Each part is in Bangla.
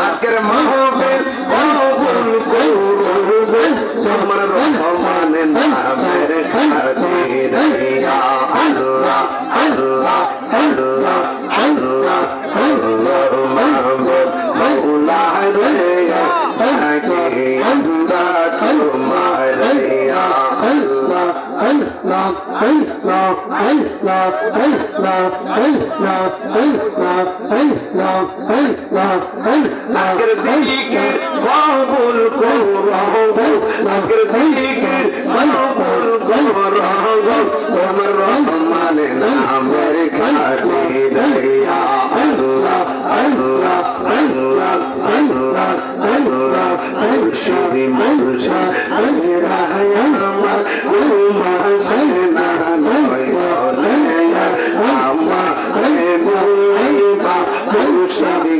আজকের মাহফিল কবুল করুন তোমার রহমানের নামের খাতিরে ইয়া আল্লাহ আল্লাহ আল্লাহ আল্লাহ আল্লাহ মাহবুব মাওলা রে তাকে আমরা তোমার ইয়া আল্লাহ আল্লাহ আল্লাহ আল্লাহ আল্লাহ আল্লাহ আল্লাহ আল্লাহ আল্লাহ আজকের জিকির কবুল করো আজকের জিকির কবুল করো তোমার রহমানের নামের খাতিরে ইয়া আল্লাহ আল্লাহ আল্লাহ আল্লাহ আল্লাহ মুর্শিদি মুর্শিদ মেরা আমার ঘুমাসনা নয় আমার বলবা মুর্শিদি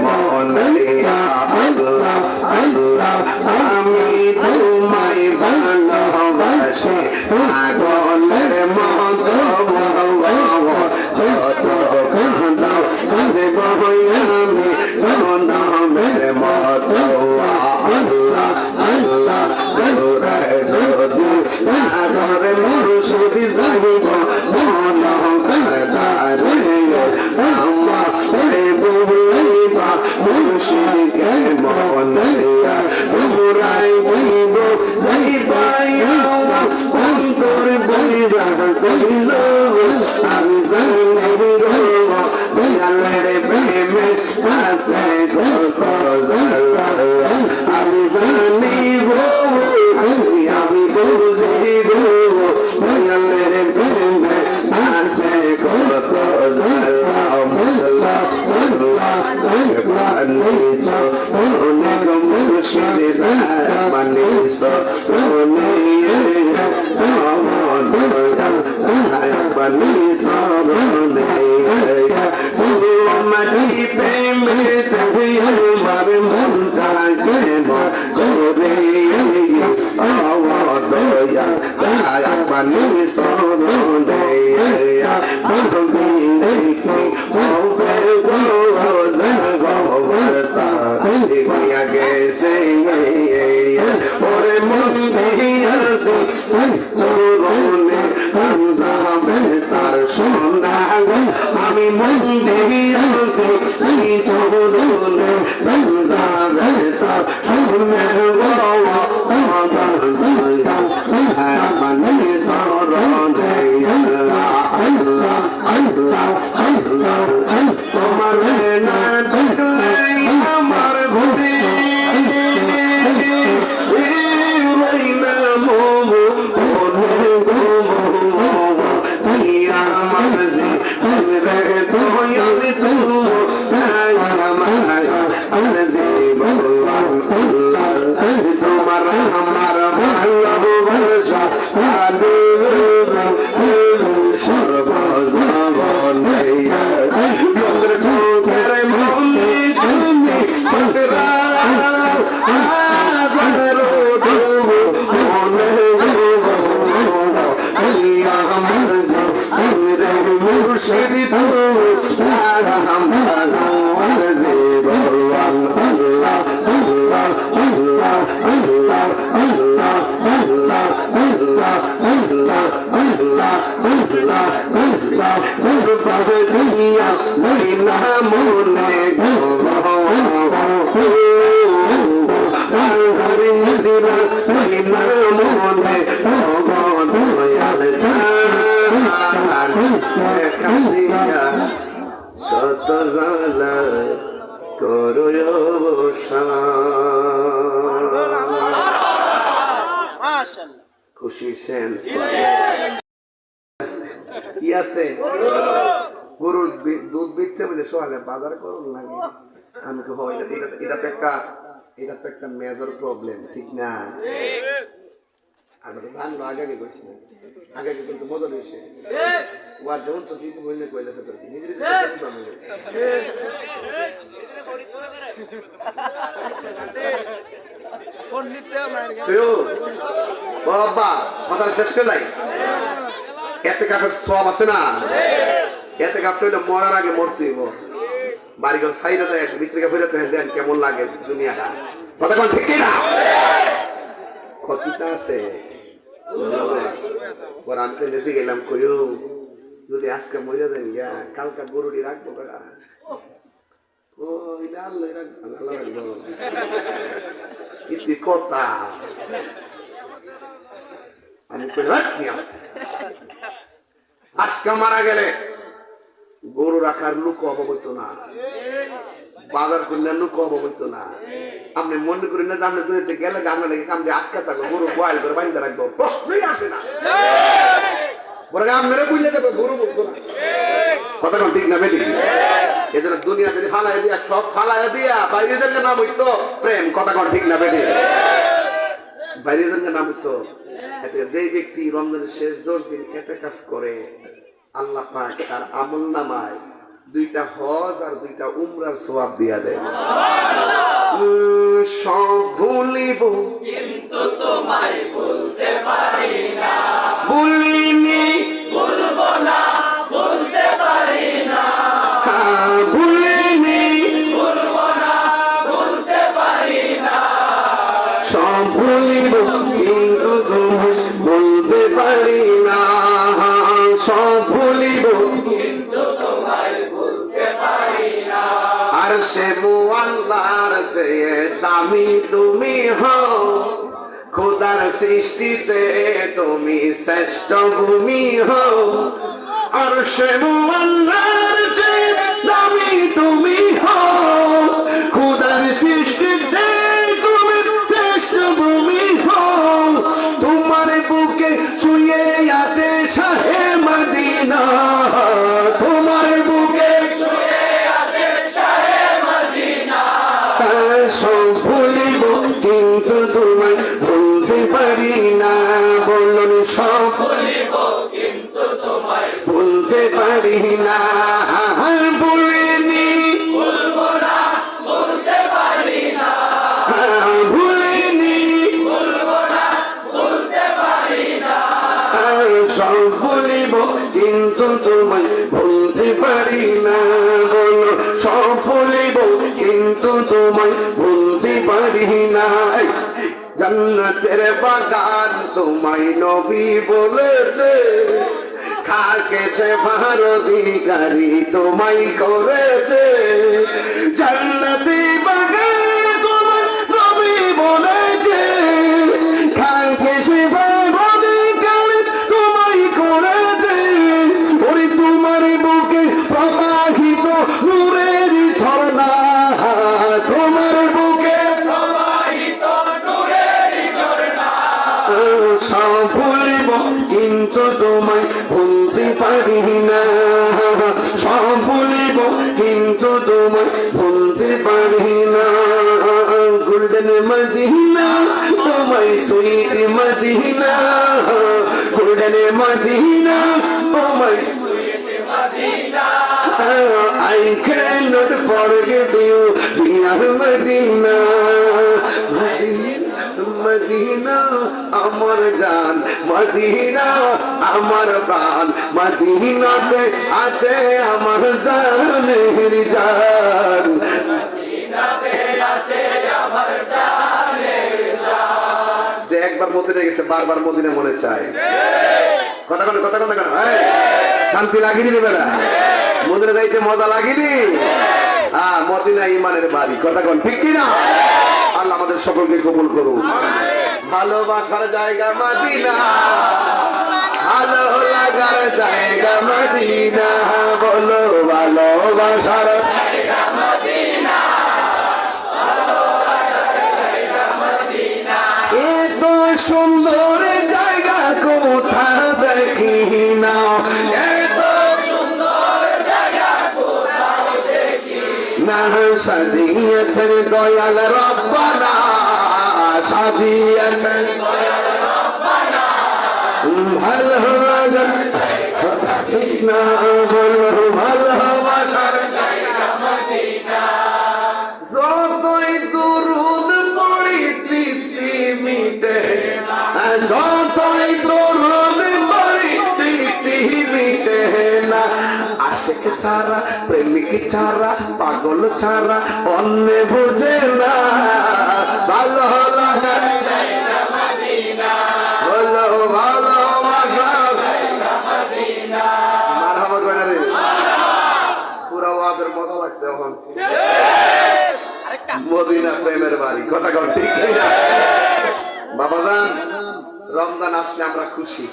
মন ইয়া আল্লাহ আল্লাহ আমি তোমায় ভালোবাসি পাগলের মতো কত কাঁদাও কাঁদব আমি জনমের মতো আল্লাহ আল্লাহ তোরা যদি পাগল মুর্শিদি যাইব মন কাঁদারে আমার বলবা মুর্শিদকে মন তোরাই বইব যাইবাই অন্তর বইরা কইল আমি জানি গো বয়ালের প্রেমে আছে কত জ্বালা আমি জানি গো আমি বুঝি গো বয়ালের প্রেমে আছে কত জ্বালা মশলা আল্লাহ মানিস অনেক মুর্শিদ মানিস অনেক মানিস মাটি প্রেমে তুমি আমার মনটা কেন করে দয়া মানিস গেছে ওরে মন দিয়াছে তোরনে আনজাবে তার সোনা আমি মন দিয়াছে তোরনে আনজাবে তার সোনা মানে সরনে আল্লাহ আল্লাহ আল্লাহ তোমার না আমার ভরে তোমার আমার ভালোবাসা সর্বজীবনে চোখের মনে তুমি মুর্শিদি তো শত জালা করো খুশি সেন কি আছে গরুর দুধ বেচছে বলে সোহাগে বাজার করুন লাগে আমি তো হয় এটা তো একটা মেজর প্রবলেম, ঠিক না? আমরা জানলো আগে করছি না, আগে কিন্তু মজা রয়েছে ওয়ার যেমন তো তুই বললে কইলেছে তোর নিজের বাবা কথা শেষ করলাই। এতে কাপের সব আছে না, এতে কাপটা হইলে মরার আগে মরতে হইব। বাড়িঘর সাইডে যায় ভিতরে ফেরাতে দেন কেমন লাগে দুনিয়াটা, কথা কোন ঠিক না? ক্ষতিটা আছে। ওর আমি তো নেচে গেলাম কইও যদি আজকে মরে যাই গা কালকা গরুটি রাখবো বেড়া। ও এটা আল্লাহ রাখবো ইতি কথা আমি কই রাখনি। আজকে মারা গেলে গরু রাখার লোক অভাব হইতো না, বাজার করলে লোক অভাব হইতো না। আপনি মনে করেন না যে আপনি দূরে গেলে আপনার লেগে কামড়ে আটকা থাকবো, গরু বয়েল করে বাইন্দা রাখবো, প্রশ্নই আসে না। বলে আপনারা বুঝলে দেবে গরু বলতো না, কথা কোন ঠিক না বেটি? এজন্য দুনিয়া যদি ফালাই দিয়া সব ফালাই দিয়া বাইরে জন্য নাম হইতো প্রেম, কথা কোন ঠিক না বেটি? বাইরে জন্য নাম হইতো। যে ব্যক্তি রমজানের শেষ 10 দিন ইতিকাফ করে আল্লাহ পাক তার আমলনামায় 2টা হজ আর 2টা উমরার সওয়াব দিয়া দেয়। সব ভুলিব কিন্তু তোমায় বলতে পারি না, ভুলিনি ভুলবো না বলতে পারি না, ভুলিনি ভুলবো না বলতে পারি না, সব ভুলিব কিন্তু তোমায় বলতে পারি না, সব ভুলিব কিন্তু তোমায় বলতে পারি না। আর সে মুআল্লাহর চেয়ে দামি তুমি হও, খোদার সৃষ্টিতে তুমি শ্রেষ্ঠ ভূমি হও। আর সে মুআল্লাহর চেয়ে দামি তুমি হও, খোদার সৃষ্টিতে তুমি শ্রেষ্ঠ ভূমি হও। তোমার বুকে শুয়ে আছে শাহে মদিনা, তোমার বুকে শুয়ে আছে শাহে মদিনা। সব ভুলিব কিন্তু তোমায় বলতে পারি না, বলুন সব ভুলিব কিন্তু তোমায় বলতে পারি না, ভুলিনি ভুলবো না বলতে পারি না, ভুলিনি ভুলবো না বলতে পারি না, সব ভুলিব কিন্তু তোমায় বলতে পারি না, বলো সব ভুলিব কিন্তু তোমায় বলতে পারি না। জান্নাতের বাগান তোমায় নবী বলেছে, খাকে সে অধিকারী তোমায় করেছে। জান্নাতি বাগান তোমায় নবী বলেছে, খাকে সে অধিকারী তোমায় করেছে। ওরে তোমার বুকে প্রবাহিত নূরের ঝর্ণা, তোমার বুকে প্রবাহিত নূরের ঝর্ণা। সব ভুলিব কিন্তু তোমায় ভুলতে পারি না, সব ভুলিব কিন্তু তোমায় ভুলতে পারি না। গোল্ডেন মদিনা তোমায় সুইট মদিনা, গোল্ডেন মদিনা তোমায় sweet Medina. I cannot forget you, dear Medina, Medina আমার জান, মদিনা আমার প্রাণ, মদিনাতে আছে আমার জানের জান, মদিনাতে আছে আমার জানের জান। যে একবার মদিনা গেছে বারবার মদিনা মনে চায়, কথা কোন কথা কোন শান্তি লাগেনি রে বেড়া? মদিনা যাইতে মজা লাগেনি? মদিনা ইমানের বাড়ি, কথা কোন ঠিক কিনা? আল্লাহ আমাদের সকলকে কবুল করুন। ভালোবাসার জায়গা মদিনা, ভালো লাগার জায়গা মদিনা, বলো ভালোবাসার জায়গা মদিনা, এত সুন্দর জায়গা কোথা দেখি না, এত সুন্দর জায়গা কোথাও দেখি না, সাজিয়েছেন দয়াল রব্বানা সাজিয়েছেন দয়াল রব্বানা ভালোবাসা না বলো ভালোবাসার জায়গা মদিনা যতই দুরুদ পড়ি তৃপ্তি মিটে না যতই দুরুদ পড়ি তৃপ্তি মিটে না আশিক ছাড়া প্রেমিক ছাড়া পাগল ছাড়া অন্য বুঝে না ভালো লাগার জায়গা মদিনা বলো ভালোবাসার জায়গা মদিনা মারহাবা কইনা রে পুরো ওয়াজের মজা লাগছে এখন মদিনা প্রেমের বাড়ি কথা কম ঠিক না বাবাজান রমজান আসলে আমরা খুশি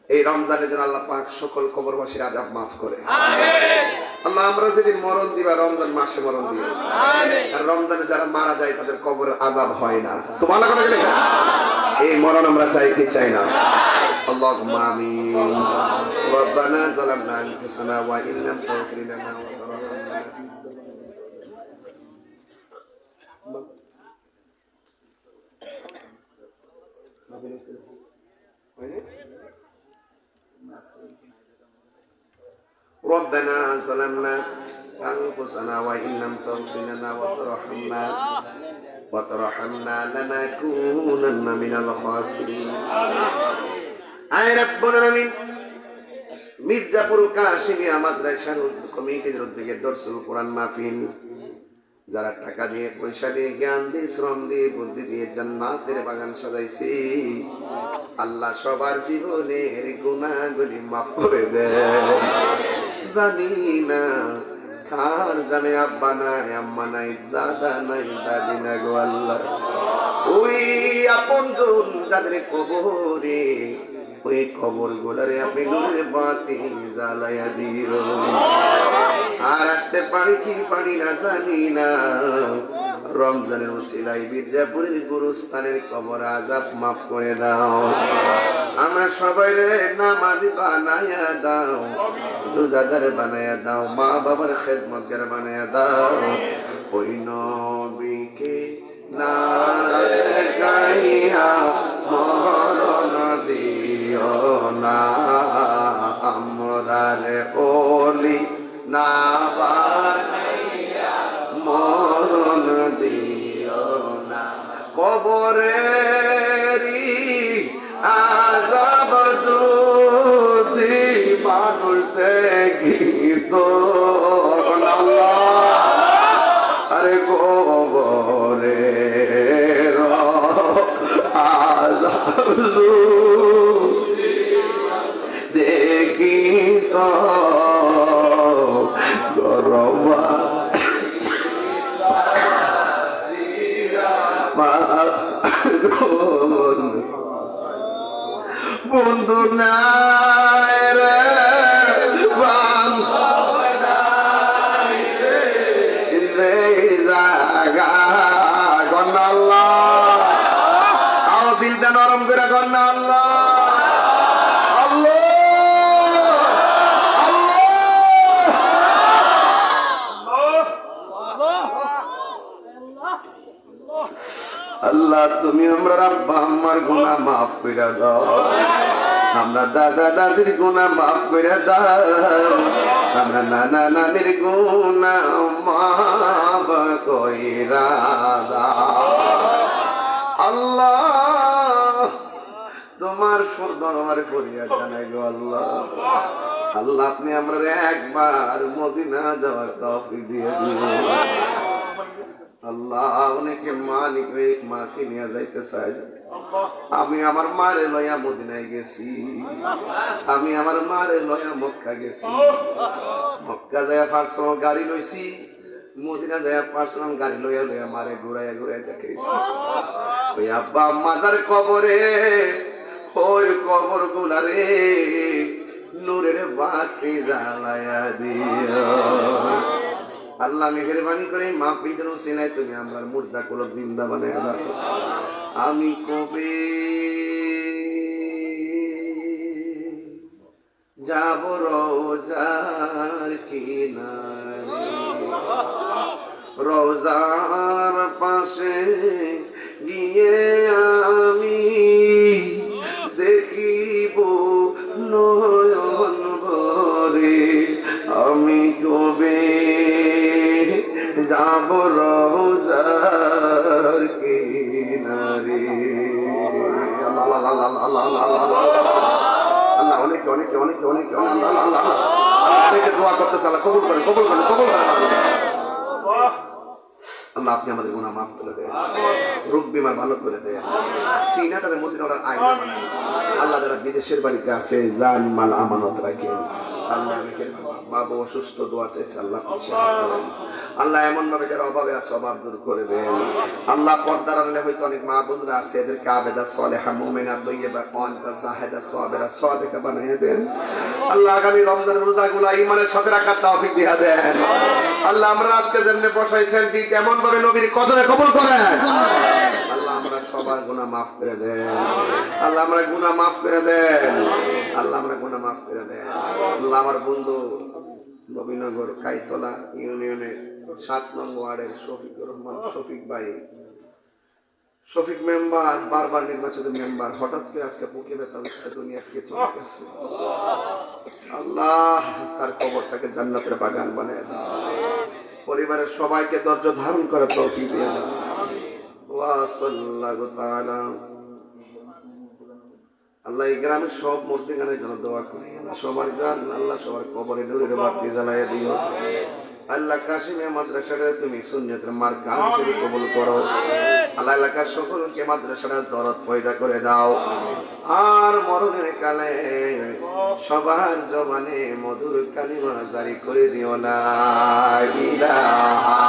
এই রমজানের জন্য আল্লাহ পাক সকল কবরবাসীর আযাব মাফ করে আল্লাহ আমরা যেদিন মরণ দিবা রমজান মাসে মরণ দিও আর রমজানে যারা মারা যায় তাদের কবরের আযাব হয় না সুবহানাল্লাহ করে লেখা এই মরণ আমরা চাই কি চাই না আল্লাহুম্মা আমিন রব্বানা যালামনা আনফুসানা ওয়া ইন লাম তাগফির লানা ওয়া তারহামনা ربنا ظلمنا أنفسنا وإن لم تغفر لنا وترحمنا لنكونن من الخاسرين আয় রব্বুল আলামিন মির্জাপুর কাশিমিয়া মাদ্রাসার কমিটির উদ্যোগে দরসুল কোরআন মাহফিল যারা টাকা দিয়ে পয়সা দিয়ে জ্ঞান দিয়ে শ্রম দিয়ে বুদ্ধি দিয়ে জান্নাতের বাগান সাজাইছে আল্লাহ সবার জীবনের গুনাহগুলি মাফ করে দেয় জানি না কার জানে আব্বা নাই আম্মা নাই দাদা নাই দাদি না গো আল্লাহ ওই আপনজন যাদের কবরে ওই কবর গুলারে আপনি নূরের বাতি জ্বালায়া দিও আর আসতে পারি কি পারি না জানি না রমজানের উসিলায় মির্জাপুরের গুরুস্থানের কবর আযাব মাফ করে দাও আমরা সবাই রে নামাজি বানায়া দাও রোজাদার বানায়া দাও মা বাবার খেদমতগার বানায়া দাও ওই নবীকে না গাইয়া মরণ দিও না আমরা রে ওলি না বানাইয়া মরণ দিও না কবরেরি আযাব যদি মানুষ দেখিত আরে কবরের আযাব যদি দেখিত গরবা বন্ধু নাই রে যে জাগা গন্না আল্লাহ আও দিলটা নরম করে গন্না আল্লাহ আল্লাহ তুমি আমরা আব্বা আম্মার গুনাহ মাফ কইরা দাও আমরা দাদা দাদির গুনাহ মাফ কইরা দাও আমরা নানা নানির গুনাহ মাফ কইরা দাও আল্লাহ তোমার দরবারে ফরিয়াদ জানাই গো আল্লাহ আল্লাহ আপনি আমরা একবার মদিনা যাওয়ার তৌফিক দিয়ে দিন আল্লাহ অনেকে মাকে নিয়ে যাইতে চাই আমি আমার মারে লয়া মদিনায় গেছি আমি আমার মারে লয়া মক্কা গেছি মক্কা যাইয়া পার্সোনাল গাড়ি লইছি মদিনা যাইয়া পার্সোনাল গাড়ি লইয়া লইয়া মারে ঘুরাইয়া ঘুরাইয়া দেখাইছি ওই আব্বা মাজার কবরে ওই কবর গুলারে নূরের বাতি জ্বালায়া দিও আল্লাহ মেহেরবানি করে মাহফিলের উসিলায় তুমি আমার মুর্দা কলব জিন্দা বানায়া দাও আমি কবে যাব রোজার কিনারে রোজার পাশে গিয়ে আমি দেখিব নয়ন ভরে, আমি কবে যাব রোজার কিনারে। আল্লাহ অনেকে অনেকে অনেকে অনেকে অনেকে দোয়া করতে চালা, কবুল করেন কবুল করেন কবুল করেন। আল্লাহ আপনি আমাদের গুনাহ মাফ করে দেন, রোগ বিমার ভালো করে দেন, সিনাটারে মদিনার আয়না বানান। আল্লাহ যারা বিদেশের বাড়িতে আছে জান মাল আমানত রাখেন। আল্লাহ অনেকের বাবা অসুস্থ, দোয়া চাইছে, আল্লাহ আল্লাহ এমন ভাবে যারা অভাবে আছে অভাব দূর করে দেন। আল্লাহ পর্দার আড়ালে হয়তো অনেক মা বোনরা আছে, এদেরকে আবেদা সালেহা মুমিনা তয়্যিবা ক্বানিতা জাহিদা সাবিরা সাদিকা বানিয়ে দেন। আল্লাহ আগামী রমজানের রোজাগুলো ঈমানের সাথে রাখার তৌফিক দিয়া দেন। আল্লাহ আমরা আজকে যেমনে বসাইছেন ঠিক এমন ভাবে নবীর কদমে কবুল করেন। আল্লাহ আমরা সবার গুনাহ মাফ করে দেন। আল্লাহ আমরা গুনাহ মাফ করে দেন। আল্লাহ আমরা গুনাহ মাফ করে দেন। আল্লাহ আমার বন্ধু নবীনগর কাইতলা ইউনিয়নের ৭ নং ওয়ার্ডের শফিকুর রহমান শফিক ভাই, শফিক মেম্বার, বারবার নির্বাচিত মেম্বার, হঠাৎ করে আজকে বুকে ব্যথা উঠে দুনিয়া থেকে চলে গেছে। আল্লাহ তার কবরটাকে জান্নাতের বাগান বানিয়ে দাও। পরিবারের সবাইকে ধৈর্য ধারণ করে তৌফিক দিয়ে দাও। ওয়া সাল্লাল্লাহু তাআলা। আল্লাহ এই গ্রামের সব মুর্শিদানের জন্য দোয়া করি। সবার জান আল্লাহ সবার কবরে নূরের বাতি জ্বালাইয়া দিও। আল্লাহ কাশিমে মাদ্রাসাটা তুমি সুন্নতের মার্কা হিসেবে কবুল করো। আল্লাহ এলাকার সকলকে মাদ্রাসাটা দরদ পয়দা করে দাও। আর মরণের কালে সবার জবানে মধুর কালিমা জারি করে দিও। লা ইলাহা